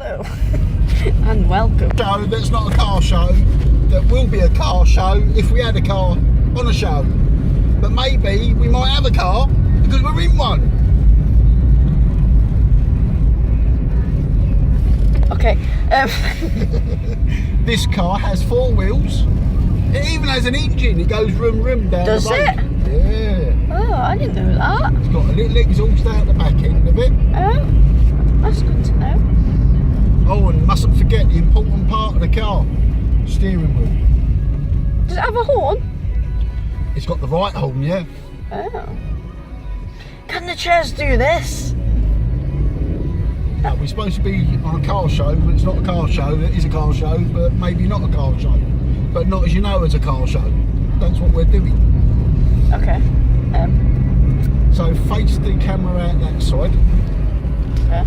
Hello and welcome. Show that's not a car show, that will be a car show if we had a car on a show. But maybe we might have a car because we're in one. Okay. This car has 4 wheels. It even has an engine. It goes room down Does the road. it? Yeah. Oh, I didn't know that. It's got a little exhaust out the back end of it. Oh, that's good to know. Oh, and mustn't forget the important part of the car, steering wheel. Does it have a horn? It's got the right horn, yeah. Oh. Can the chairs do this? Now, we're supposed to be on a car show, but it's not a car show. It is a car show, but maybe not a car show. But not as you know as a car show. That's what we're doing. Okay. So face the camera out that side. Okay.